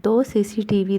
2 CCTV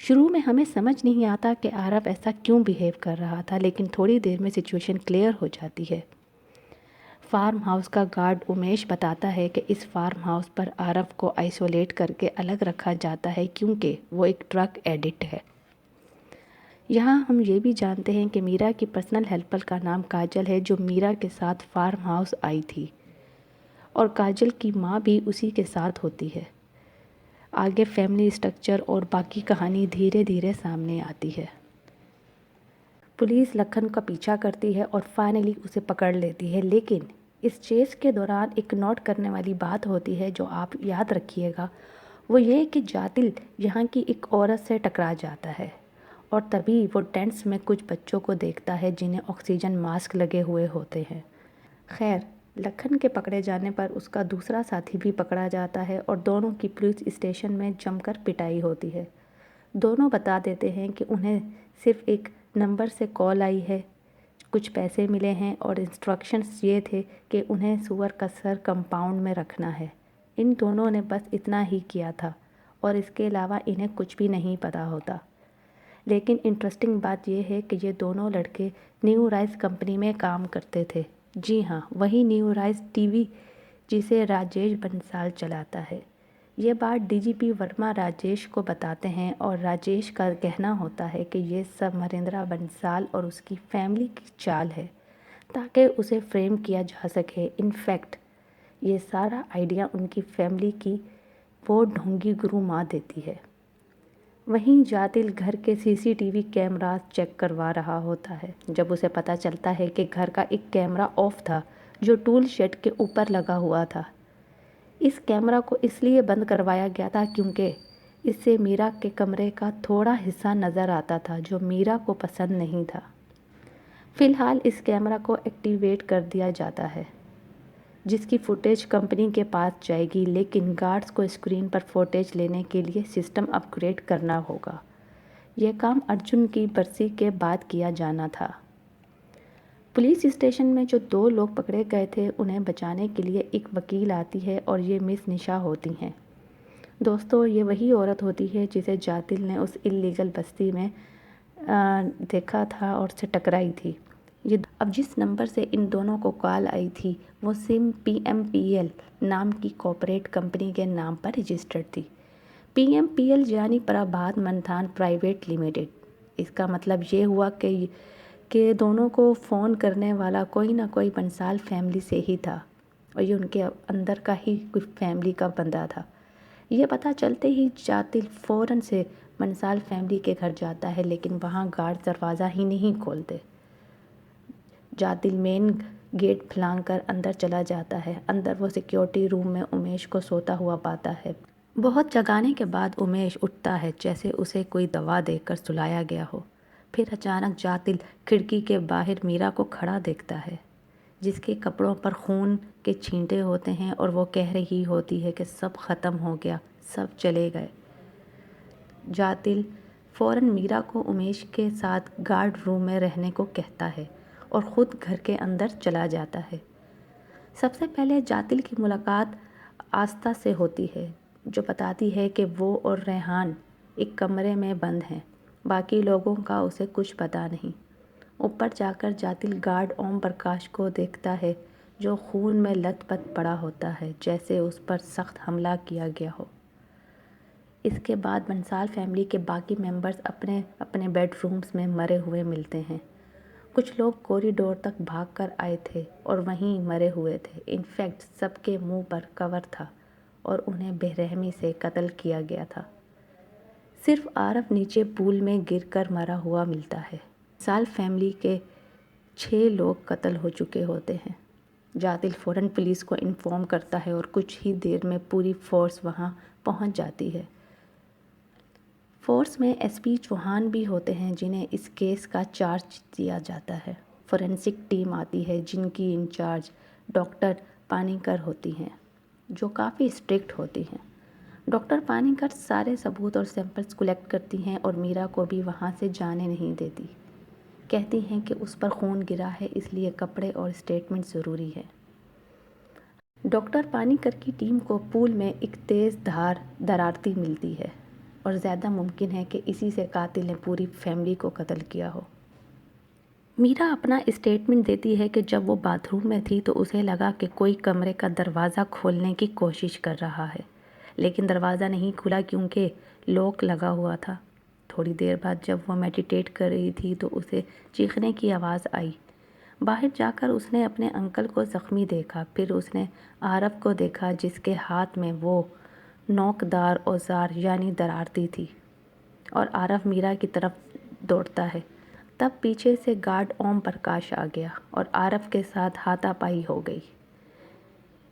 شروع میں ہمیں سمجھ نہیں آتا کہ عارف ایسا کیوں بیہیو کر رہا تھا، لیکن تھوڑی دیر میں سچویشن کلیئر ہو جاتی ہے۔ فارم ہاؤس کا گارڈ امیش بتاتا ہے کہ اس فارم ہاؤس پر عارف کو آئسولیٹ کر کے الگ رکھا جاتا ہے کیونکہ وہ ایک ڈرگ ایڈکٹ ہے۔ یہاں ہم یہ بھی جانتے ہیں کہ میرا کی پرسنل ہیلپر کا نام کاجل ہے، جو میرا کے ساتھ فارم ہاؤس آئی تھی، اور کاجل کی ماں بھی اسی کے ساتھ ہوتی ہے۔ آگے فیملی اسٹرکچر اور باقی کہانی دھیرے دھیرے سامنے آتی ہے۔ پولیس لکھن کا پیچھا کرتی ہے اور فائنلی اسے پکڑ لیتی ہے، لیکن اس چیز کے دوران ایک نوٹ کرنے والی بات ہوتی ہے جو آپ یاد رکھیے گا، وہ یہ کہ جاتل یہاں کی ایک عورت سے ٹکرا جاتا ہے، اور تبھی وہ ٹینٹس میں کچھ بچوں کو دیکھتا ہے جنہیں آکسیجن ماسک لگے ہوئے ہوتے ہیں۔ خیر، لکھن کے پکڑے جانے پر اس کا دوسرا ساتھی بھی پکڑا جاتا ہے اور دونوں کی پولیس اسٹیشن میں جم کر پٹائی ہوتی ہے۔ دونوں بتا دیتے ہیں کہ انہیں صرف ایک نمبر سے کال آئی ہے، کچھ پیسے ملے ہیں اور انسٹرکشنز یہ تھے کہ انہیں سور کا سر کمپاؤنڈ میں رکھنا ہے۔ ان دونوں نے بس اتنا ہی کیا تھا اور اس کے علاوہ انہیں کچھ بھی نہیں پتا ہوتا۔ لیکن انٹرسٹنگ بات یہ ہے کہ یہ دونوں لڑکے نیو رائز کمپنی میں کام کرتے تھے۔ جی ہاں، وہی نیو رائز ٹی وی جسے راجیش بنسال چلاتا ہے۔ یہ بات ڈی جی پی ورما راجیش کو بتاتے ہیں اور راجیش کا کہنا ہوتا ہے کہ یہ سب مہیندرا بنسال اور اس کی فیملی کی چال ہے تاکہ اسے فریم کیا جا سکے۔ ان فیکٹ یہ سارا آئیڈیا ان کی فیملی کی وہ ڈھونگی گرو ماں دیتی ہے۔ وہیں جاتل گھر کے C C T V cameras check کروا رہا ہوتا ہے جب اسے پتہ چلتا ہے کہ گھر کا ایک کیمرہ آف تھا جو ٹول شیڈ کے اوپر لگا ہوا تھا۔ اس کیمرہ کو اس لیے بند کروایا گیا تھا کیونکہ اس سے میرا کے کمرے کا تھوڑا حصہ نظر آتا تھا جو میرا کو پسند نہیں تھا۔ فی الحال اس کیمرہ کو ایکٹیویٹ کر دیا جاتا ہے جس کی فوٹیج کمپنی کے پاس جائے گی، لیکن گارڈز کو اسکرین پر فوٹیج لینے کے لیے سسٹم اپ گریڈ کرنا ہوگا۔ یہ کام ارجن کی برسی کے بعد کیا جانا تھا۔ پولیس اسٹیشن میں جو دو لوگ پکڑے گئے تھے انہیں بچانے کے لیے ایک وکیل آتی ہے اور یہ مس نشا ہوتی ہیں۔ دوستو، یہ وہی عورت ہوتی ہے جسے جاتل نے اس اللیگل بستی میں دیکھا تھا اور سے ٹکرائی تھی۔ اب جس نمبر سے ان دونوں کو کال آئی تھی وہ سم پی ایم پی ایل نام کی کارپوریٹ کمپنی کے نام پر رجسٹرڈ تھی۔ پی ایم پی ایل یعنی پربھات منتھان پرائیویٹ لمیٹڈ۔ اس کا مطلب یہ ہوا کہ دونوں کو فون کرنے والا کوئی نہ کوئی بنسال فیملی سے ہی تھا اور یہ ان کے اندر کا ہی کوئی فیملی کا بندہ تھا۔ یہ پتہ چلتے ہی جاتل فوراً سے بنسال فیملی کے گھر جاتا ہے، لیکن وہاں گارڈ دروازہ ہی نہیں کھولتے۔ جاتل مین گیٹ پھلانگ کر اندر چلا جاتا ہے۔ اندر وہ سیکیورٹی روم میں امیش کو سوتا ہوا پاتا ہے۔ بہت جگانے کے بعد امیش اٹھتا ہے جیسے اسے کوئی دوا دے کر سلایا گیا ہو۔ پھر اچانک جاتل کھڑکی کے باہر میرا کو کھڑا دیکھتا ہے جس کے کپڑوں پر خون کے چھینٹے ہوتے ہیں اور وہ کہہ رہی ہوتی ہے کہ سب ختم ہو گیا، سب چلے گئے۔ جاتل فوراً میرا کو امیش کے ساتھ گارڈ روم میں رہنے کو کہتا ہے اور خود گھر کے اندر چلا جاتا ہے۔ سب سے پہلے جاتل کی ملاقات آستھا سے ہوتی ہے جو بتاتی ہے کہ وہ اور ریحان ایک کمرے میں بند ہیں، باقی لوگوں کا اسے کچھ پتہ نہیں۔ اوپر جا کر جاتل گارڈ اوم پرکاش کو دیکھتا ہے جو خون میں لت پت پڑا ہوتا ہے جیسے اس پر سخت حملہ کیا گیا ہو۔ اس کے بعد بنسال فیملی کے باقی ممبرز اپنے اپنے بیڈ رومز میں مرے ہوئے ملتے ہیں۔ کچھ لوگ کوریڈور تک بھاگ کر آئے تھے اور وہیں مرے ہوئے تھے۔ ان فیکٹ سب کے منہ پر کور تھا اور انہیں بے رحمی سے قتل کیا گیا تھا۔ صرف عارف نیچے پول میں گر کر مرا ہوا ملتا ہے۔ بنسال فیملی کے 6 لوگ قتل ہو چکے ہوتے ہیں۔ جاتل فوراً پولیس کو انفارم کرتا ہے اور کچھ ہی دیر میں پوری فورس وہاں پہنچ جاتی ہے۔ فورس میں ایس پی چوہان بھی ہوتے ہیں جنہیں اس کیس کا چارج دیا جاتا ہے۔ فورینسک ٹیم آتی ہے جن کی انچارج ڈاکٹر پانیکر ہوتی ہیں جو کافی اسٹرکٹ ہوتی ہیں۔ ڈاکٹر پانیکر سارے ثبوت اور سیمپلز کلیکٹ کرتی ہیں اور میرا کو بھی وہاں سے جانے نہیں دیتی۔ کہتی ہیں کہ اس پر خون گرا ہے اس لیے کپڑے اور اسٹیٹمنٹ ضروری ہے۔ ڈاکٹر پانیکر کی ٹیم کو پول میں ایک تیز دھار درارتی ملتی ہے اور زیادہ ممکن ہے کہ اسی سے قاتل نے پوری فیملی کو قتل کیا ہو۔ میرا اپنا اسٹیٹمنٹ دیتی ہے کہ جب وہ باتھ روم میں تھی تو اسے لگا کہ کوئی کمرے کا دروازہ کھولنے کی کوشش کر رہا ہے، لیکن دروازہ نہیں کھلا کیونکہ لاک لگا ہوا تھا۔ تھوڑی دیر بعد جب وہ میڈیٹیٹ کر رہی تھی تو اسے چیخنے کی آواز آئی۔ باہر جا کر اس نے اپنے انکل کو زخمی دیکھا، پھر اس نے عارف کو دیکھا جس کے ہاتھ میں وہ نوکدار اوزار یعنی درارتی تھی، اور عارف میرا کی طرف دوڑتا ہے۔ تب پیچھے سے گارڈ اوم پرکاش آ گیا اور عارف کے ساتھ ہاتھا پائی ہو گئی۔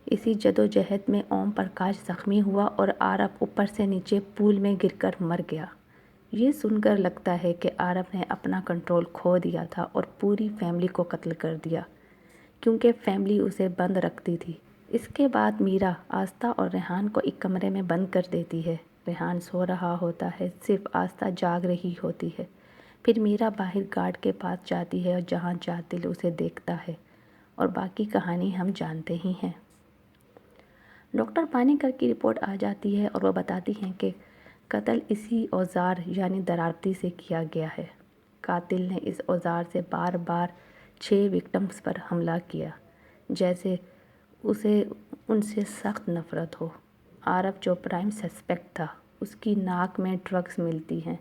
اسی جدوجہد میں اوم پرکاش زخمی ہوا اور عارف اوپر سے نیچے پول میں گر کر مر گیا۔ یہ سن کر لگتا ہے کہ عارف نے اپنا کنٹرول کھو دیا تھا اور پوری فیملی کو قتل کر دیا، کیونکہ فیملی اسے بند رکھتی تھی۔ اس کے بعد میرا آستہ اور ریحان کو ایک کمرے میں بند کر دیتی ہے۔ ریحان سو رہا ہوتا ہے، صرف آستہ جاگ رہی ہوتی ہے۔ پھر میرا باہر گارڈ کے پاس جاتی ہے اور جہاں جاتل اسے دیکھتا ہے، اور باقی کہانی ہم جانتے ہی ہیں۔ ڈاکٹر پانیکر کی رپورٹ آ جاتی ہے اور وہ بتاتی ہیں کہ قتل اسی اوزار یعنی درارتی سے کیا گیا ہے۔ قاتل نے اس اوزار سے بار بار 6 وکٹمز پر حملہ کیا، جیسے اسے ان سے سخت نفرت ہو۔ عارف جو پرائم سسپیکٹ تھا، اس کی ناک میں ڈرگز ملتی ہیں،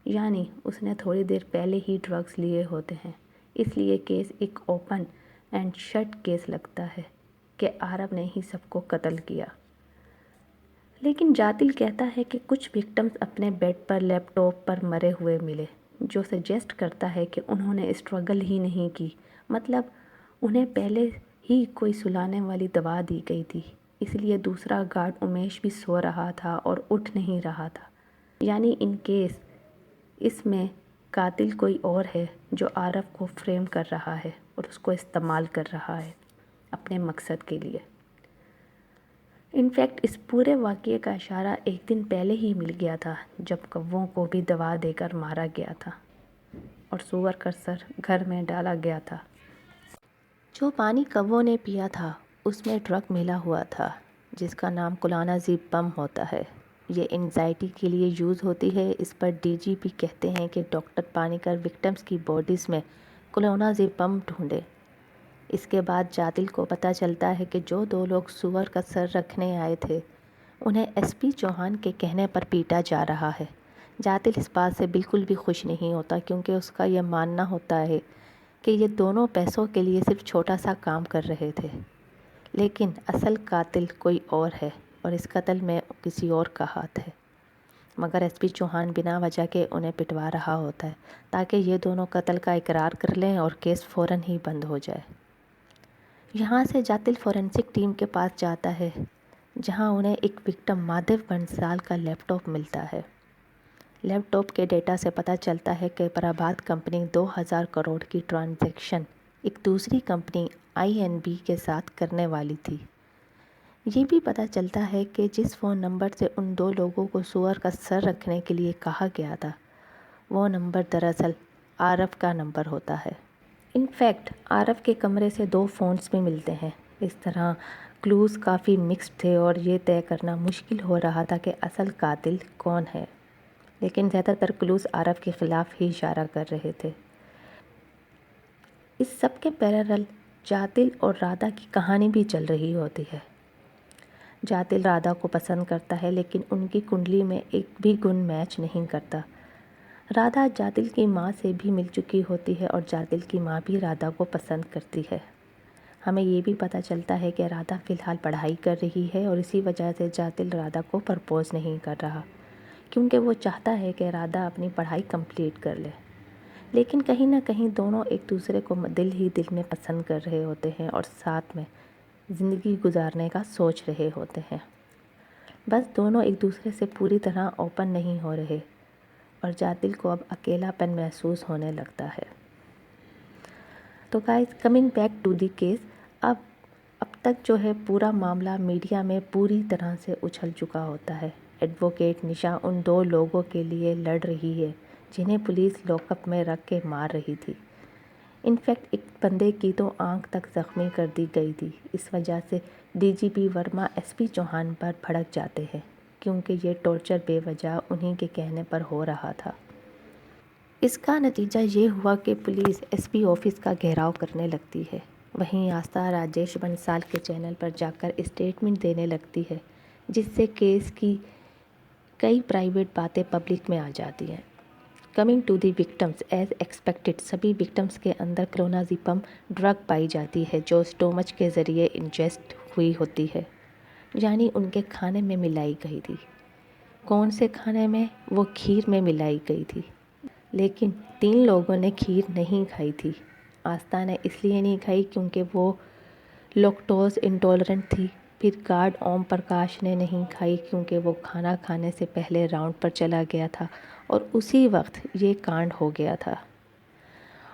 یعنی اس نے تھوڑی دیر پہلے ہی ڈرگز لیے ہوتے ہیں۔ اس لیے کیس ایک اوپن اینڈ شٹ کیس لگتا ہے کہ عارف نے ہی سب کو قتل کیا۔ لیکن جاتل کہتا ہے کہ کچھ وکٹمز اپنے بیڈ پر لیپ ٹاپ پر مرے ہوئے ملے، جو سجیسٹ کرتا ہے کہ انہوں نے اسٹرگل ہی نہیں کی، مطلب انہیں پہلے ہی کوئی سلانے والی دوا دی گئی تھی۔ اس لیے دوسرا گارڈ امیش بھی سو رہا تھا اور اٹھ نہیں رہا تھا، یعنی ان کیس اس میں قاتل کوئی اور ہے جو عارف کو فریم کر رہا ہے اور اس کو استعمال کر رہا ہے اپنے مقصد کے لیے۔ انفیکٹ اس پورے واقعے کا اشارہ ایک دن پہلے ہی مل گیا تھا جب کووں کو بھی دوا دے کر مارا گیا تھا اور سور کا سر گھر میں ڈالا گیا تھا۔ جو پانی کووں نے پیا تھا اس میں ڈرگ ملا ہوا تھا جس کا نام کلونازیب بم ہوتا ہے۔ یہ انزائٹی کے لیے یوز ہوتی ہے۔ اس پر ڈی جی پی کہتے ہیں کہ ڈاکٹر پانیکر وکٹمز کی باڈیز میں کلونازیب بم ڈھونڈے۔ اس کے بعد جاتل کو پتہ چلتا ہے کہ جو 2 لوگ سور کا سر رکھنے آئے تھے انہیں ایس پی چوہان کے کہنے پر پیٹا جا رہا ہے۔ جاتل اس بات سے بالکل بھی خوش نہیں ہوتا کیونکہ اس کا یہ ماننا ہوتا ہے کہ یہ دونوں پیسوں کے لیے صرف چھوٹا سا کام کر رہے تھے، لیکن اصل قاتل کوئی اور ہے اور اس قتل میں کسی اور کا ہاتھ ہے۔ مگر ایس پی چوہان بنا وجہ کے انہیں پٹوا رہا ہوتا ہے تاکہ یہ دونوں قتل کا اقرار کر لیں اور کیس فوراً ہی بند ہو جائے۔ یہاں سے جاتل فورینسک ٹیم کے پاس جاتا ہے جہاں انہیں ایک وکٹم مادھو بنسال کا لیپ ٹاپ ملتا ہے۔ لیپ ٹاپ کے ڈیٹا سے پتہ چلتا ہے کہ پربھات کمپنی 2000 کروڑ کی ٹرانزیکشن ایک دوسری کمپنی آئی این بی کے ساتھ کرنے والی تھی۔ یہ بھی پتہ چلتا ہے کہ جس فون نمبر سے ان 2 لوگوں کو سور کا سر رکھنے کے لیے کہا گیا تھا وہ نمبر دراصل عارف کا نمبر ہوتا ہے۔ انفیکٹ عارف کے کمرے سے 2 فونز بھی ملتے ہیں۔ اس طرح کلوز کافی مکسڈ تھے اور یہ طے کرنا مشکل ہو رہا تھا کہ اصل قاتل کون ہے، لیکن زیادہ تر کلوز عارف کے خلاف ہی اشارہ کر رہے تھے۔ اس سب کے پیرالل جاتل اور رادھا کی کہانی بھی چل رہی ہوتی ہے۔ جاتل رادھا کو پسند کرتا ہے لیکن ان کی کنڈلی میں ایک بھی گن میچ نہیں کرتا۔ رادھا جاتل کی ماں سے بھی مل چکی ہوتی ہے اور جاتل کی ماں بھی رادھا کو پسند کرتی ہے۔ ہمیں یہ بھی پتہ چلتا ہے کہ رادھا فی الحال پڑھائی کر رہی ہے اور اسی وجہ سے جاتل رادھا کو پرپوز نہیں کر رہا، کیونکہ وہ چاہتا ہے کہ رادھا اپنی پڑھائی کمپلیٹ کر لے۔ لیکن کہیں نہ کہیں دونوں ایک دوسرے کو دل ہی دل میں پسند کر رہے ہوتے ہیں اور ساتھ میں زندگی گزارنے کا سوچ رہے ہوتے ہیں۔ بس دونوں ایک دوسرے سے پوری طرح اوپن نہیں ہو رہے اور جاتل کو اب اکیلا پن محسوس ہونے لگتا ہے۔ تو guys coming back to the case, اب تک جو ہے پورا معاملہ میڈیا میں پوری طرح سے اچھل چکا ہوتا ہے۔ ایڈوکیٹ نشا ان 2 لوگوں کے لیے لڑ رہی ہے جنہیں پولیس لاک اپ میں رکھ کے مار رہی تھی۔ انفیکٹ ایک بندے کی تو آنکھ تک زخمی کر دی گئی تھی۔ اس وجہ سے ڈی جی پی ورما ایس پی چوہان پر بھڑک جاتے ہیں کیونکہ یہ ٹارچر بے وجہ انہی کے کہنے پر ہو رہا تھا۔ اس کا نتیجہ یہ ہوا کہ پولیس ایس پی آفس کا گھیراؤ کرنے لگتی ہے۔ وہیں آستھا راجیش بنسال کے چینل پر جا کر اسٹیٹمنٹ دینے لگتی ہے، جس سے کیس کی کئی پرائیویٹ باتیں پبلک میں آ جاتی ہیں۔ Coming to the victims as expected, سبھی وکٹمز کے اندر کلونازیپم ڈرگ پائی جاتی ہے جو اسٹومچ کے ذریعے انجیسٹ ہوئی ہوتی ہے، یعنی ان کے کھانے میں ملائی گئی تھی۔ کون سے کھانے میں؟ وہ کھیر میں ملائی گئی تھی، لیکن 3 لوگوں نے کھیر نہیں کھائی تھی۔ آستھا نے اس لیے نہیں کھائی کیونکہ وہ لیکٹوز انٹالرنٹ تھی۔ پھر گارڈ اوم پرکاش نے نہیں کھائی کیونکہ وہ کھانا کھانے سے پہلے راؤنڈ پر چلا گیا تھا اور اسی وقت یہ کانڈ ہو گیا تھا۔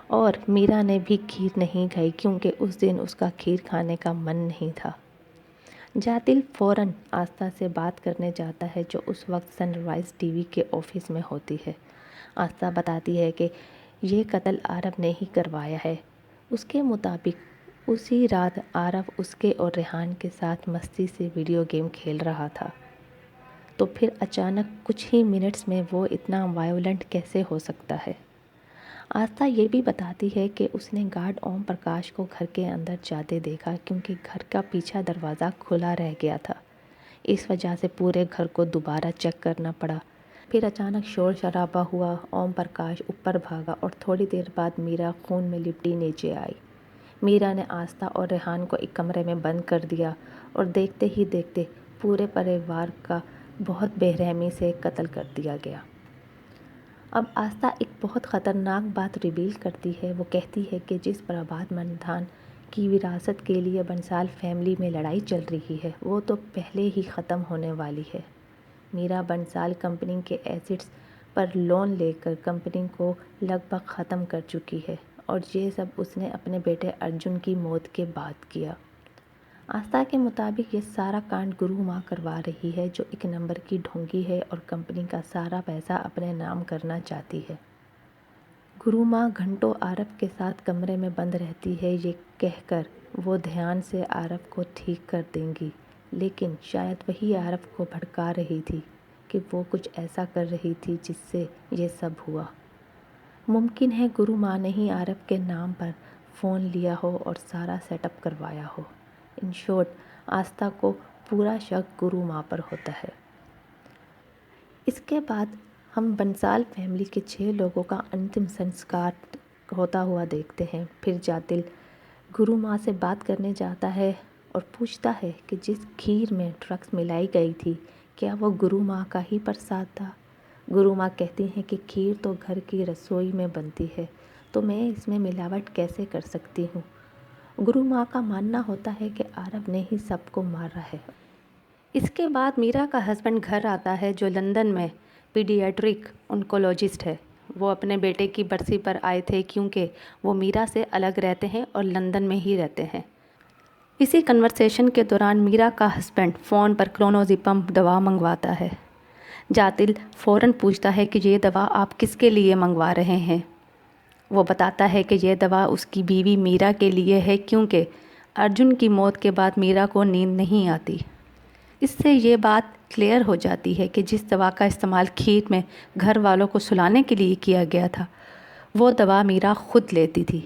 اور میرا نے بھی کھیر نہیں کھائی کیونکہ اس دن اس کا کھیر کھانے کا من نہیں تھا۔ جاتل فوراً آستھا سے بات کرنے جاتا ہے جو اس وقت سن رائز ٹی وی کے آفس میں ہوتی ہے۔ آستھا بتاتی ہے کہ یہ قتل آرو نے ہی کروایا ہے۔ اس کے مطابق اسی رات آرو اس کے اور ریحان کے ساتھ مستی سے ویڈیو گیم کھیل رہا تھا، تو پھر اچانک کچھ ہی منٹس میں وہ اتنا وائولنٹ کیسے ہو سکتا ہے۔ آستھا یہ بھی بتاتی ہے کہ اس نے گارڈ اوم پرکاش کو گھر کے اندر جاتے دیکھا کیونکہ گھر کا پیچھا دروازہ کھلا رہ گیا تھا، اس وجہ سے پورے گھر کو دوبارہ چیک کرنا پڑا۔ پھر اچانک شور شرابہ ہوا، اوم پرکاش اوپر بھاگا اور تھوڑی دیر بعد میرا خون میں لپٹی نیچے آئی۔ میرا نے آستھا اور ریحان کو ایک کمرے میں بند کر دیا اور دیکھتے ہی دیکھتے پورے پریوار کا بہت بے رحمی سے قتل کر دیا گیا۔ اب آستھا ایک بہت خطرناک بات ریویل کرتی ہے۔ وہ کہتی ہے کہ جس پربھات مندھان کی وراثت کے لیے بنسال فیملی میں لڑائی چل رہی ہے وہ تو پہلے ہی ختم ہونے والی ہے۔ میرا بنسال کمپنی کے ایسٹس پر لون لے کر کمپنی کو لگ بھگ ختم کر چکی ہے، اور یہ سب اس نے اپنے بیٹے ارجن کی موت کے بعد کیا۔ آستھا کے مطابق یہ سارا کانڈ گرو ماں کروا رہی ہے جو ایک نمبر کی ڈھونگی ہے اور کمپنی کا سارا پیسہ اپنے نام کرنا چاہتی ہے۔ گرو ماں گھنٹوں آرو کے ساتھ کمرے میں بند رہتی ہے یہ کہہ کر وہ دھیان سے آرو کو ٹھیک کر دیں گی، لیکن شاید وہی آرو کو بھڑکا رہی تھی کہ وہ کچھ ایسا کر رہی تھی جس سے یہ سب ہوا۔ ممکن ہے گرو ماں نے ہی آرو کے نام پر فون لیا ہو اور سارا سیٹ اپ کروایا ہو۔ ان شارٹ، آستھا کو پورا شک گرو ماں پر ہوتا ہے۔ اس کے بعد ہم بنسال فیملی کے 6 لوگوں کا انتم سنسکار ہوتا ہوا دیکھتے ہیں۔ پھر جاتل گرو ماں سے بات کرنے جاتا ہے اور پوچھتا ہے کہ جس کھیر میں ڈرگس ملائی گئی تھی کیا وہ گرو ماں کا ہی پرساد تھا؟ گرو ماں کہتی ہیں کہ کھیر تو گھر کی رسوئی میں بنتی ہے تو میں اس میں ملاوٹ کیسے کر سکتی ہوں؟ گرو ماں کا ماننا ہوتا ہے کہ آرو نے ہی سب کو مارا ہے۔ اس کے بعد میرا کا ہسبینڈ گھر آتا ہے جو لندن میں پیڈیاٹرک انکولوجسٹ ہے۔ وہ اپنے بیٹے کی برسی پر آئے تھے کیونکہ وہ میرا سے الگ رہتے ہیں اور لندن میں ہی رہتے ہیں۔ اسی کنورسیشن کے دوران میرا کا ہسبینڈ فون پر کلونازیپم دوا منگواتا ہے۔ جاتل فوراً پوچھتا ہے کہ یہ دوا آپ کس کے لیے منگوا رہے ہیں؟ وہ بتاتا ہے کہ یہ دوا اس کی بیوی میرا کے لیے ہے کیونکہ ارجن کی موت کے بعد میرا کو نیند نہیں آتی۔ اس سے یہ بات کلیئر ہو جاتی ہے کہ جس دوا کا استعمال کھیر میں گھر والوں کو سلانے کے لیے کیا گیا تھا وہ دوا میرا خود لیتی تھی۔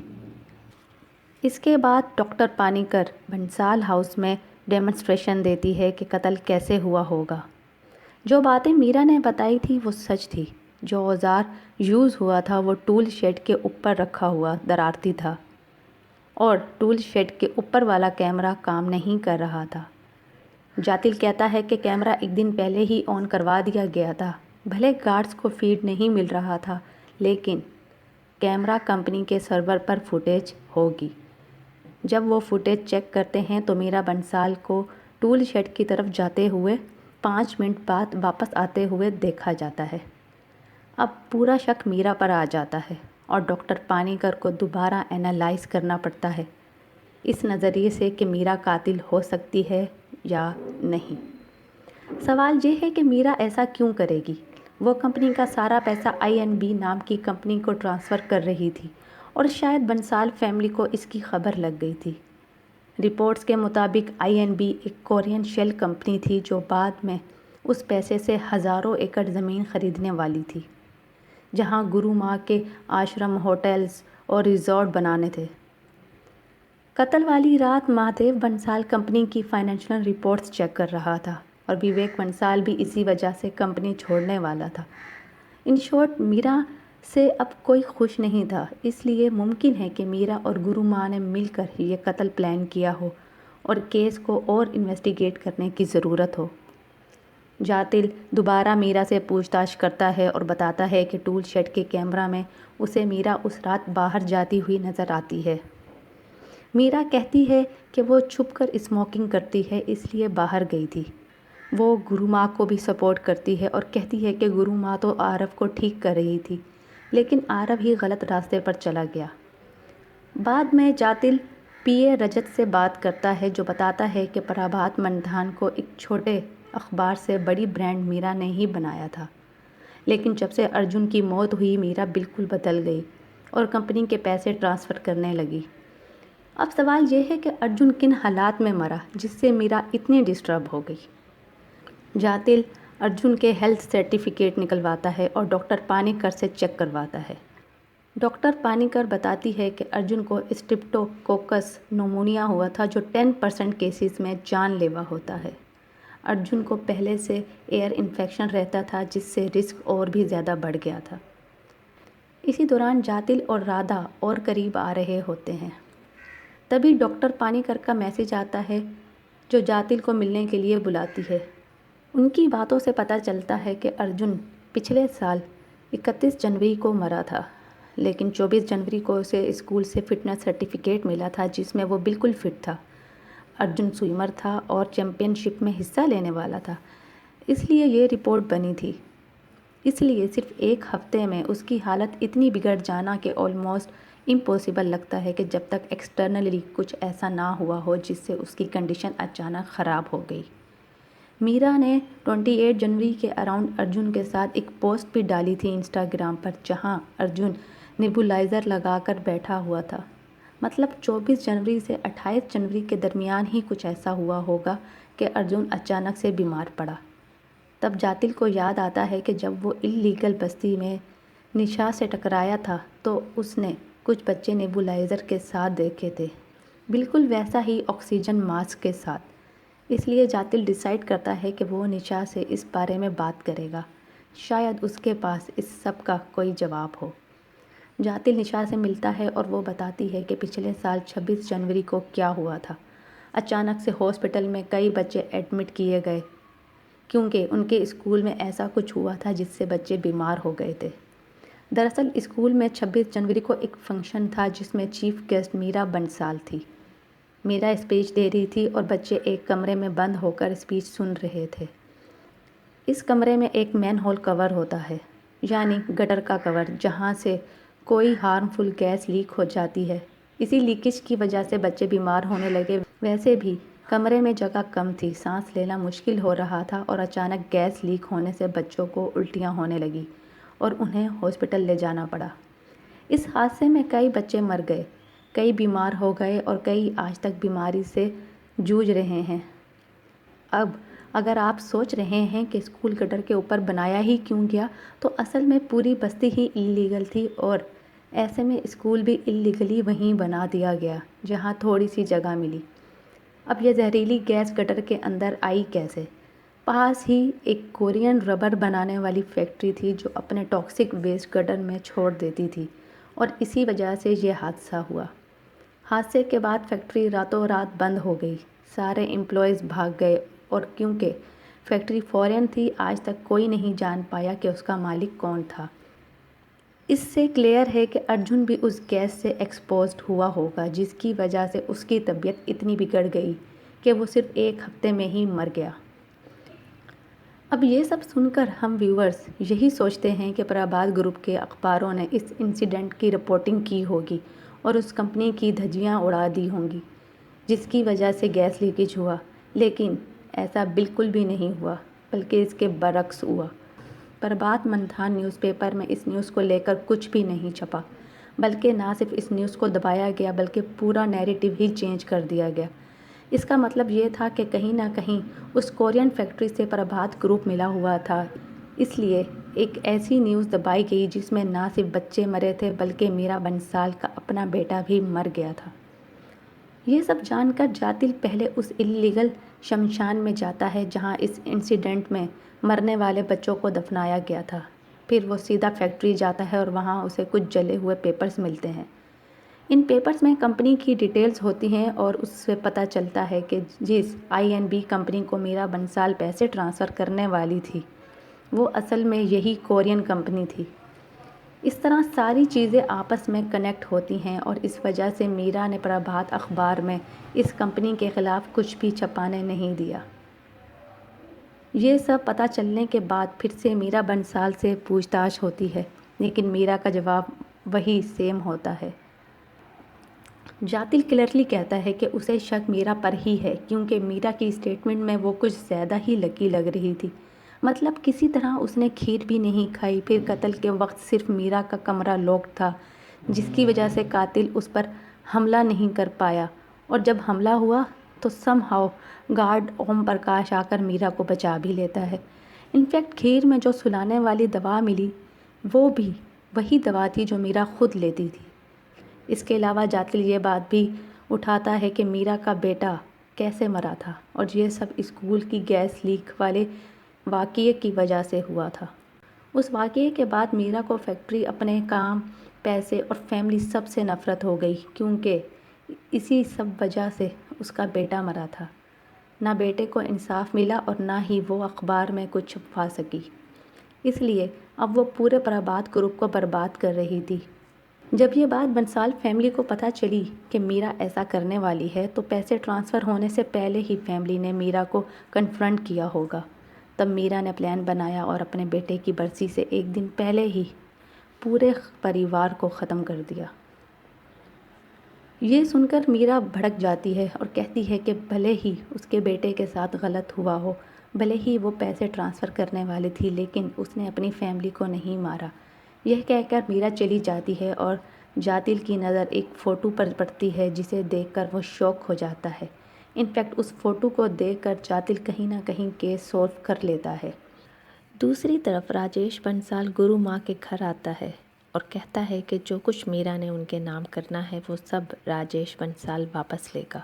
اس کے بعد ڈاکٹر پانیکر بنسال ہاؤس میں ڈیمونسٹریشن دیتی ہے کہ قتل کیسے ہوا ہوگا۔ جو باتیں میرا نے بتائی تھی وہ سچ تھی۔ جو اوزار یوز ہوا تھا وہ ٹول شیڈ کے اوپر رکھا ہوا درارتی تھا اور ٹول شیڈ کے اوپر والا کیمرہ کام نہیں کر رہا تھا۔ جاتل کہتا ہے کہ کیمرہ ایک دن پہلے ہی آن کروا دیا گیا تھا، بھلے گارڈز کو فیڈ نہیں مل رہا تھا لیکن کیمرہ کمپنی کے سرور پر فوٹیج ہوگی۔ جب وہ فوٹیج چیک کرتے ہیں تو میرا بنسال کو ٹول شیڈ کی طرف جاتے ہوئے 5 منٹ بعد واپس آتے ہوئے دیکھا جاتا ہے۔ اب پورا شک میرا پر آ جاتا ہے اور ڈاکٹر پانیکر کو دوبارہ اینالائز کرنا پڑتا ہے اس نظریے سے کہ میرا قاتل ہو سکتی ہے یا نہیں۔ سوال یہ ہے کہ میرا ایسا کیوں کرے گی؟ وہ کمپنی کا سارا پیسہ INB نام کی کمپنی کو ٹرانسفر کر رہی تھی اور شاید بنسال فیملی کو اس کی خبر لگ گئی تھی۔ رپورٹس کے مطابق INB ایک کورین شیل کمپنی تھی جو بعد میں اس پیسے سے ہزاروں ایکڑ زمین خریدنے والی تھی جہاں گرو ماں کے آشرم، ہوٹلز اور ریزورٹ بنانے تھے۔ قتل والی رات مہادیو بنسال کمپنی کی فائنینشیل رپورٹس چیک کر رہا تھا اور وویک بنسال بھی اسی وجہ سے کمپنی چھوڑنے والا تھا۔ ان شارٹ، میرا سے اب کوئی خوش نہیں تھا، اس لیے ممکن ہے کہ میرا اور گرو ماں نے مل کر یہ قتل پلان کیا ہو اور کیس کو اور انویسٹیگیٹ کرنے کی ضرورت ہو۔ جاتل دوبارہ میرا سے پوچھ تاچھ کرتا ہے اور بتاتا ہے کہ ٹول شیڈ کے کیمرہ میں اسے میرا اس رات باہر جاتی ہوئی نظر آتی ہے۔ میرا کہتی ہے کہ وہ چھپ کر اسموکنگ کرتی ہے، اس لیے باہر گئی تھی۔ وہ گرو ماں کو بھی سپورٹ کرتی ہے اور کہتی ہے کہ گرو ماں تو آرو کو ٹھیک کر رہی تھی، لیکن آرو ہی غلط راستے پر چلا گیا۔ بعد میں جاتل پی اے رجت سے بات کرتا ہے جو بتاتا ہے کہ پربھات مندھان کو ایک چھوٹے اخبار سے بڑی برانڈ میرا نے ہی بنایا تھا، لیکن جب سے ارجن کی موت ہوئی میرا بالکل بدل گئی اور کمپنی کے پیسے ٹرانسفر کرنے لگی۔ اب سوال یہ ہے کہ ارجن کن حالات میں مرا جس سے میرا اتنی ڈسٹرب ہو گئی۔ جاتل ارجن کے ہیلتھ سرٹیفکیٹ نکلواتا ہے اور ڈاکٹر پانیکر سے چیک کرواتا ہے۔ ڈاکٹر پانیکر بتاتی ہے کہ ارجن کو اسٹریپٹوکوکس نمونیا ہوا تھا جو 10% کیسز میں جان لیوا ہوتا ہے۔ ارجن کو پہلے سے ایئر انفیکشن رہتا تھا جس سے رسک اور بھی زیادہ بڑھ گیا تھا۔ اسی دوران جاتل اور رادھا اور قریب آ رہے ہوتے ہیں۔ تبھی ڈاکٹر پانیکر کا میسج آتا ہے جو جاتل کو ملنے کے لیے بلاتی ہے۔ ان کی باتوں سے پتہ چلتا ہے کہ ارجن پچھلے سال 31 جنوری کو مرا تھا، لیکن 24 جنوری کو اسے اسکول سے فٹنس سرٹیفکیٹ ملا تھا جس میں وہ بالکل فٹ تھا۔ ارجن سوئمر تھا اور چیمپئن شپ میں حصہ لینے والا تھا، اس لیے یہ رپورٹ بنی تھی۔ اس لیے صرف ایک ہفتے میں اس کی حالت اتنی بگڑ جانا کہ آلموسٹ امپاسبل لگتا ہے کہ جب تک ایکسٹرنلی کچھ ایسا نہ ہوا ہو جس سے اس کی کنڈیشن اچانک خراب ہو گئی۔ میرا نے 28 جنوری کے اراؤنڈ ارجن کے ساتھ ایک پوسٹ بھی ڈالی تھی انسٹاگرام پر جہاں ارجن نیبولائزر لگا کر بیٹھا ہوا تھا۔ مطلب 24 جنوری سے 28 جنوری کے درمیان ہی کچھ ایسا ہوا ہوگا کہ ارجن اچانک سے بیمار پڑا۔ تب جاتل کو یاد آتا ہے کہ جب وہ اللیگل بستی میں نشا سے ٹکرایا تھا تو اس نے کچھ بچے نیبولائزر کے ساتھ دیکھے تھے، بالکل ویسا ہی آکسیجن ماسک کے ساتھ۔ اس لیے جاتل ڈیسائیڈ کرتا ہے کہ وہ نشا سے اس بارے میں بات کرے گا، شاید اس کے پاس اس سب کا کوئی جواب ہو۔ جاتل نشا سے ملتا ہے اور وہ بتاتی ہے کہ پچھلے سال 26 جنوری کو کیا ہوا تھا۔ اچانک سے ہاسپٹل میں کئی بچے ایڈمٹ کیے گئے کیونکہ ان کے اسکول میں ایسا کچھ ہوا تھا جس سے بچے بیمار ہو گئے تھے۔ دراصل اسکول میں 26 جنوری کو ایک فنکشن تھا جس میں چیف گیسٹ میرا بنسال تھی۔ میرا اسپیچ دے رہی تھی اور بچے ایک کمرے میں بند ہو کر اسپیچ سن رہے تھے۔ اس کمرے میں ایک مین ہول کور ہوتا ہے، یعنی گٹر کا کور، جہاں سے کوئی ہارمفل گیس لیک ہو جاتی ہے۔ اسی لیکیج کی وجہ سے بچے بیمار ہونے لگے۔ ویسے بھی کمرے میں جگہ کم تھی، سانس لینا مشکل ہو رہا تھا اور اچانک گیس لیک ہونے سے بچوں کو الٹیاں ہونے لگی اور انہیں ہاسپٹل لے جانا پڑا۔ اس حادثے میں کئی بچے مر گئے، کئی بیمار ہو گئے اور کئی آج تک بیماری سے جوجھ رہے ہیں۔ اب اگر آپ سوچ رہے ہیں کہ اسکول گٹر کے اوپر بنایا ہی کیوں گیا، تو اصل میں پوری بستی ہی اللیگل تھی اور ایسے میں اسکول بھی اللیگلی وہیں بنا دیا گیا جہاں تھوڑی سی جگہ ملی۔ اب یہ زہریلی گیس گٹر کے اندر آئی کیسے؟ پاس ہی ایک کورین ربر بنانے والی فیکٹری تھی جو اپنے ٹاکسک ویسٹ گٹر میں چھوڑ دیتی تھی اور اسی وجہ سے یہ حادثہ ہوا۔ حادثے کے بعد فیکٹری راتوں رات بند ہو گئی، سارے امپلائیز بھاگ گئے اور کیونکہ فیکٹری فورین تھی آج تک کوئی نہیں جان پایا کہ اس کا مالک کون تھا۔ اس سے کلیئر ہے کہ ارجن بھی اس گیس سے ایکسپوزڈ ہوا ہوگا جس کی وجہ سے اس کی طبیعت اتنی بگڑ گئی کہ وہ صرف ایک ہفتے میں ہی مر گیا۔ اب یہ سب سن کر ہم ویورز یہی سوچتے ہیں کہ پربھات گروپ کے اخباروں نے اس انسیڈنٹ کی رپورٹنگ کی ہوگی اور اس کمپنی کی دھجیاں اڑا دی ہوں گی جس کی وجہ سے گیس لیکیج ہوا، لیکن ایسا بالکل بھی نہیں ہوا بلکہ اس کے برعکس ہوا۔ پربھات مندھان نیوز پیپر میں اس نیوز کو لے کر کچھ بھی نہیں چھپا، بلکہ نہ صرف اس نیوز کو دبایا گیا بلکہ پورا نیریٹو ہی چینج کر دیا گیا۔ اس کا مطلب یہ تھا کہ کہیں نہ کہیں اس کورین فیکٹری سے پربھات گروپ ملا ہوا تھا، اس لیے ایک ایسی نیوز دبائی گئی جس میں نہ صرف بچے مرے تھے بلکہ میرا بنسال کا اپنا بیٹا بھی مر گیا تھا۔ یہ سب جان کر جاتل پہلے اس اللیگل شمشان میں جاتا ہے جہاں اس انسیڈنٹ میں مرنے والے بچوں کو دفنایا گیا تھا۔ پھر وہ سیدھا فیکٹری جاتا ہے اور وہاں اسے کچھ جلے ہوئے پیپرز ملتے ہیں۔ ان پیپرز میں کمپنی کی ڈیٹیلز ہوتی ہیں اور اس سے پتہ چلتا ہے کہ جس INB کمپنی کو میرا بنسال پیسے ٹرانسفر کرنے والی تھی وہ اصل میں یہی کورین کمپنی تھی۔ اس طرح ساری چیزیں آپس میں کنیکٹ ہوتی ہیں اور اس وجہ سے میرا نے پربھات اخبار میں اس کمپنی کے خلاف کچھ بھی چھپانے نہیں دیا۔ یہ سب پتہ چلنے کے بعد پھر سے میرا بنسال سے پوچھ تاچھ ہوتی ہے، لیکن میرا کا جواب وہی سیم ہوتا ہے۔ جاتل کلیئرلی کہتا ہے کہ اسے شک میرا پر ہی ہے کیونکہ میرا کی اسٹیٹمنٹ میں وہ کچھ زیادہ ہی لکی لگ رہی تھی۔ مطلب کسی طرح اس نے کھیر بھی نہیں کھائی۔ پھر قتل کے وقت صرف میرا کا کمرہ لاک تھا جس کی وجہ سے قاتل اس پر حملہ نہیں کر پایا، اور جب حملہ ہوا تو somehow guard Om Prakash آ کر میرا کو بچا بھی لیتا ہے۔ انفیکٹ کھیر میں جو سلانے والی دوا ملی وہ بھی وہی دوا تھی جو میرا خود لیتی تھی۔ اس کے علاوہ جاتل یہ بات بھی اٹھاتا ہے کہ میرا کا بیٹا کیسے مرا تھا، اور یہ سب اسکول کی گیس لیک والے واقعے کی وجہ سے ہوا تھا۔ اس واقعے کے بعد میرا کو فیکٹری، اپنے کام، پیسے اور فیملی سب سے نفرت ہو گئی کیونکہ اسی سب وجہ سے اس کا بیٹا مرا تھا۔ نہ بیٹے کو انصاف ملا اور نہ ہی وہ اخبار میں کچھ چھپوا سکی، اس لیے اب وہ پورے پربھات گروپ کو برباد کر رہی تھی۔ جب یہ بات بنسال فیملی کو پتہ چلی کہ میرا ایسا کرنے والی ہے تو پیسے ٹرانسفر ہونے سے پہلے ہی فیملی نے میرا کو کنفرنٹ کیا ہوگا۔ تب میرا نے پلان بنایا اور اپنے بیٹے کی برسی سے ایک دن پہلے ہی پورے پریوار کو ختم کر دیا۔ یہ سن کر میرا بھڑک جاتی ہے اور کہتی ہے کہ بھلے ہی اس کے بیٹے کے ساتھ غلط ہوا ہو، بھلے ہی وہ پیسے ٹرانسفر کرنے والی تھی، لیکن اس نے اپنی فیملی کو نہیں مارا۔ یہ کہہ کر میرا چلی جاتی ہے اور جاتل کی نظر ایک فوٹو پر پڑتی ہے جسے دیکھ کر وہ شوک ہو جاتا ہے۔ انفیکٹ اس فوٹو کو دیکھ کر جاتل کہیں نہ کہیں کیس سولو کر لیتا ہے۔ دوسری طرف راجیش بنسال گرو ماں کے گھر آتا ہے اور کہتا ہے کہ جو کچھ میرا نے ان کے نام کرنا ہے وہ سب راجیش بنسال واپس لے گا۔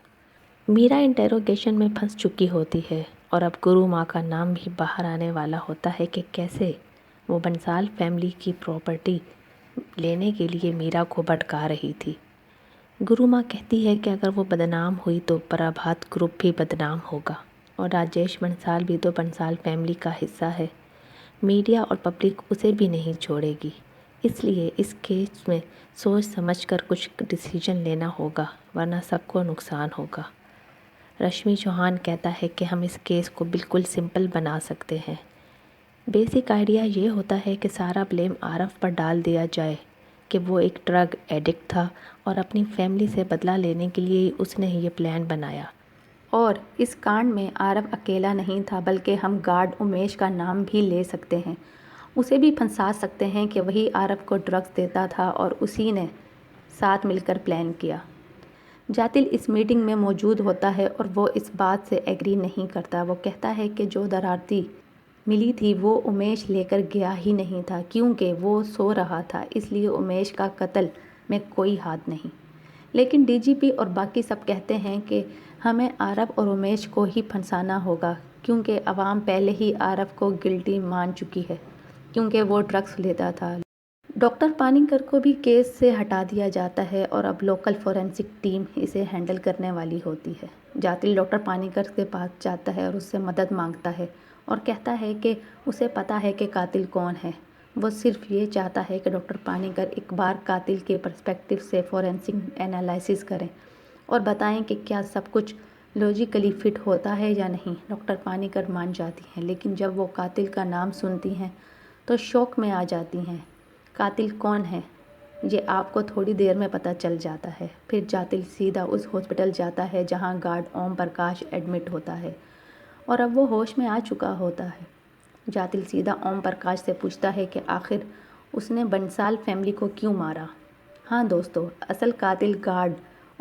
میرا انٹیروگیشن میں پھنس چکی ہوتی ہے اور اب گرو ماں کا نام بھی باہر آنے والا ہوتا ہے کہ کیسے وہ بنسال فیملی کی پراپرٹی لینے کے لیے میرا کو بھٹکا رہی تھی۔ گرو ماں کہتی ہے کہ اگر وہ بدنام ہوئی تو پربھات گروپ بھی بدنام ہوگا، اور راجیش بنسال بھی تو بنسال فیملی کا حصہ ہے۔ میڈیا اور پبلک اسے بھی نہیں چھوڑے گی، اس لیے اس کیس میں سوچ سمجھ کر کچھ ڈیسیجن لینا ہوگا ورنہ سب کو نقصان ہوگا۔ رشمی چوہان کہتا ہے کہ ہم اس کیس کو بالکل سمپل بنا سکتے ہیں۔ بیسک آئیڈیا یہ ہوتا ہے کہ سارا بلیم عارف پر ڈال دیا جائے کہ وہ ایک ڈرگ ایڈکٹ تھا اور اپنی فیملی سے بدلہ لینے کے لیے اس نے یہ پلان بنایا۔ اور اس کانڈ میں عارف اکیلا نہیں تھا بلکہ ہم گارڈ امیش کا نام بھی لے سکتے ہیں، اسے بھی پھنسا سکتے ہیں کہ وہی عارف کو ڈرگز دیتا تھا اور اسی نے ساتھ مل کر پلان کیا۔ جاتل اس میٹنگ میں موجود ہوتا ہے اور وہ اس بات سے ایگری نہیں کرتا۔ وہ کہتا ہے کہ جو درارتی ملی تھی وہ امیش لے کر گیا ہی نہیں تھا کیونکہ وہ سو رہا تھا، اس لیے امیش کا قتل میں کوئی ہاتھ نہیں۔ لیکن DGP اور باقی سب کہتے ہیں کہ ہمیں عارف اور امیش کو ہی پھنسانا ہوگا کیونکہ عوام پہلے ہی عارف کو گلٹی مان چکی ہے کیونکہ وہ ڈرگس لیتا تھا۔ ڈاکٹر پانیکر کو بھی کیس سے ہٹا دیا جاتا ہے اور اب لوکل فورینسک ٹیم اسے ہینڈل کرنے والی ہوتی ہے۔ جاتل ڈاکٹر پانیکر کے پاس جاتا ہے اور اس سے مدد مانگتا ہے اور کہتا ہے کہ اسے پتہ ہے کہ قاتل کون ہے، وہ صرف یہ چاہتا ہے کہ ڈاکٹر پانیکر ایک بار قاتل کے پرسپیکٹیو سے فورینسک انالائسس کریں اور بتائیں کہ کیا سب کچھ لاجیکلی فٹ ہوتا ہے یا نہیں۔ ڈاکٹر پانیکر مان جاتی ہیں لیکن جب وہ قاتل کا نام سنتی ہیں تو شوق میں آ جاتی ہیں۔ قاتل کون ہے یہ آپ کو تھوڑی دیر میں پتہ چل جاتا ہے۔ پھر جاتل سیدھا اس ہاسپٹل جاتا ہے جہاں گارڈ اوم پرکاش ایڈمٹ ہوتا ہے اور اب وہ ہوش میں آ چکا ہوتا ہے۔ جاتل سیدھا اوم پرکاش سے پوچھتا ہے کہ آخر اس نے بنسال فیملی کو کیوں مارا۔ ہاں دوستو، اصل قاتل گارڈ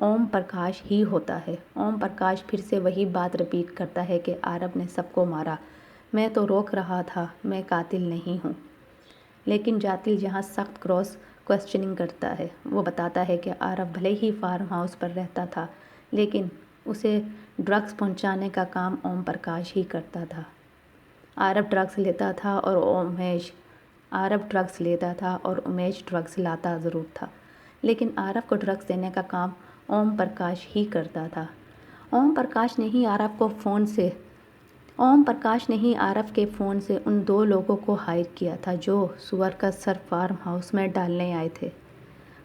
اوم پرکاش ہی ہوتا ہے۔ اوم پرکاش پھر سے وہی بات رپیٹ کرتا ہے کہ آرب نے سب کو مارا، میں تو روک رہا تھا، میں قاتل نہیں ہوں۔ لیکن جاتل یہاں سخت کراس کوسچننگ کرتا ہے۔ وہ بتاتا ہے کہ آرب بھلے ہی فارم ہاؤس پر رہتا تھا لیکن اسے ڈرگس پہنچانے کا کام اوم پرکاش ہی کرتا تھا۔ آرب ڈرگس لیتا تھا اور امیش ڈرگس لاتا ضرور تھا، لیکن آرب کو ڈرگس دینے کا کام اوم پرکاش ہی کرتا تھا۔ اوم پرکاش نے ہی آرب کے فون سے ان 2 لوگوں کو ہائر کیا تھا جو سور کا سر فارم ہاؤس میں ڈالنے آئے تھے۔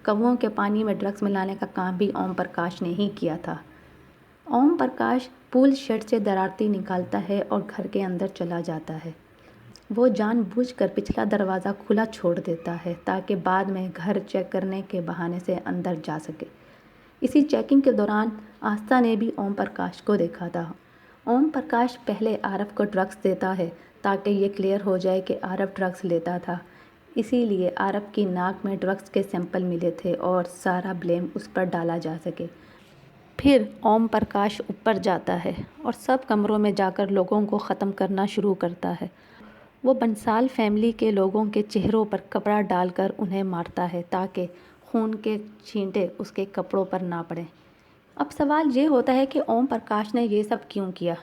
کووں کے پانی میں ڈرگس ملانے کا کام بھی اوم پرکاش نے ہی کیا تھا۔ اوم پرکاش پول شیڈ سے درارتی نکالتا ہے اور گھر کے اندر چلا جاتا ہے۔ وہ جان بوجھ کر پچھلا دروازہ کھلا چھوڑ دیتا ہے تاکہ بعد میں گھر چیک کرنے کے بہانے سے اندر جا سکے۔ اسی چیکنگ کے دوران آستھا نے بھی اوم پرکاش کو دیکھا تھا۔ اوم پرکاش پہلے آرب کو ڈرگس دیتا ہے تاکہ یہ کلیئر ہو جائے کہ آرب ڈرگس لیتا تھا، اسی لیے آرب کی ناک میں ڈرگس کے سیمپل ملے تھے اور سارا بلیم اس پر ڈالا جا سکے۔ پھر اوم پرکاش اوپر جاتا ہے اور سب کمروں میں جا کر لوگوں کو ختم کرنا شروع کرتا ہے۔ وہ بنسال فیملی کے لوگوں کے چہروں پر کپڑا ڈال کر انہیں مارتا ہے تاکہ خون کے چھینٹے اس کے کپڑوں پر نہ پڑیں۔ اب سوال یہ ہوتا ہے کہ اوم پرکاش نے یہ سب کیوں کیا؟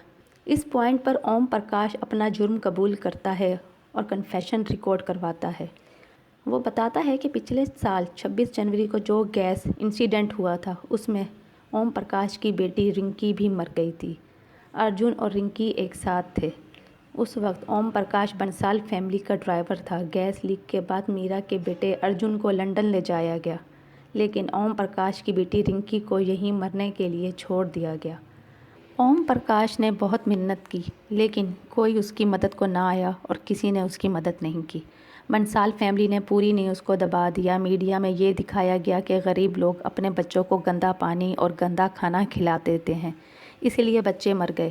اس پوائنٹ پر اوم پرکاش اپنا جرم قبول کرتا ہے اور کنفیشن ریکارڈ کرواتا ہے۔ وہ بتاتا ہے کہ پچھلے سال 26 جنوری کو جو گیس انسیڈنٹ ہوا تھا اس میں اوم پرکاش کی بیٹی رنکی بھی مر گئی تھی۔ ارجن اور رنکی ایک ساتھ تھے۔ اس وقت اوم پرکاش بنسال فیملی کا ڈرائیور تھا۔ گیس لیک کے بعد میرا کے بیٹے ارجن کو لندن لے جایا گیا لیکن اوم پرکاش کی بیٹی رنکی کو یہیں مرنے کے لیے چھوڑ دیا گیا۔ اوم پرکاش نے بہت منت کی لیکن کوئی اس کی مدد کو نہ آیا اور کسی نے اس کی مدد نہیں کی۔ بنسال فیملی نے پوری نیوز کو دبا دیا۔ میڈیا میں یہ دکھایا گیا کہ غریب لوگ اپنے بچوں کو گندا پانی اور گندا کھانا کھلا دیتے ہیں، اسی لیے بچے مر گئے۔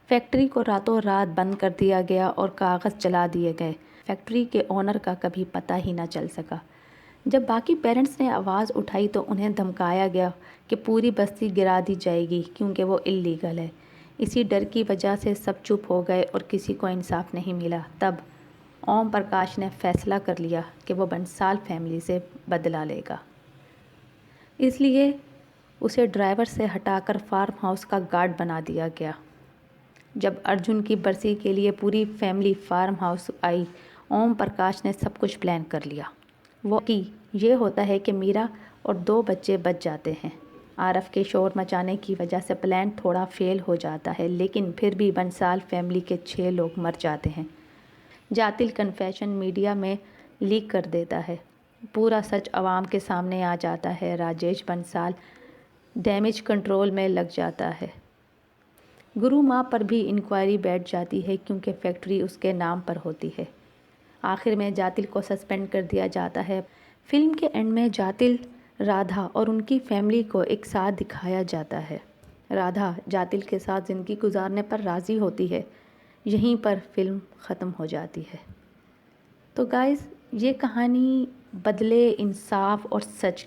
فیکٹری کو راتوں رات بند کر دیا گیا اور کاغذ جلا دیے گئے۔ فیکٹری کے اونر کا کبھی پتہ ہی نہ چل سکا۔ جب باقی پیرنٹس نے آواز اٹھائی تو انہیں دھمکایا گیا کہ پوری بستی گرا دی جائے گی کیونکہ وہ اللیگل ہے۔ اسی ڈر کی وجہ سے سب چپ ہو گئے اور کسی کو انصاف نہیں ملا۔ تب اوم پرکاش نے فیصلہ کر لیا کہ وہ بنسال فیملی سے بدلہ لے گا۔ اس لیے اسے ڈرائیور سے ہٹا کر فارم ہاؤس کا گارڈ بنا دیا گیا۔ جب ارجن کی برسی کے لیے پوری family farm house I, Om Prakash نے سب کچھ پلان کر لیا۔ وہ کہ یہ ہوتا ہے کہ میرا اور 2 بچے بچ جاتے ہیں۔ آرب کے شور مچانے کی وجہ سے پلان تھوڑا فیل ہو جاتا ہے لیکن پھر بھی بنسال فیملی کے 6 لوگ مر جاتے ہیں۔ جاتل کنفیشن میڈیا میں لیک کر دیتا ہے۔ پورا سچ عوام کے سامنے آ جاتا ہے۔ راجیش بنسال ڈیمیج کنٹرول میں لگ جاتا ہے۔ گرو ماں پر بھی انکوائری بیٹھ جاتی ہے کیونکہ فیکٹری اس کے نام پر ہوتی ہے۔ آخر میں جاتل کو سسپینڈ کر دیا جاتا ہے۔ فلم کے اینڈ میں جاتل، رادھا اور ان کی فیملی کو ایک ساتھ دکھایا جاتا ہے۔ رادھا جاتل کے ساتھ زندگی گزارنے پر راضی ہوتی ہے۔ یہیں پر فلم ختم ہو جاتی ہے۔ تو گائز، یہ کہانی بدلے، انصاف اور سچ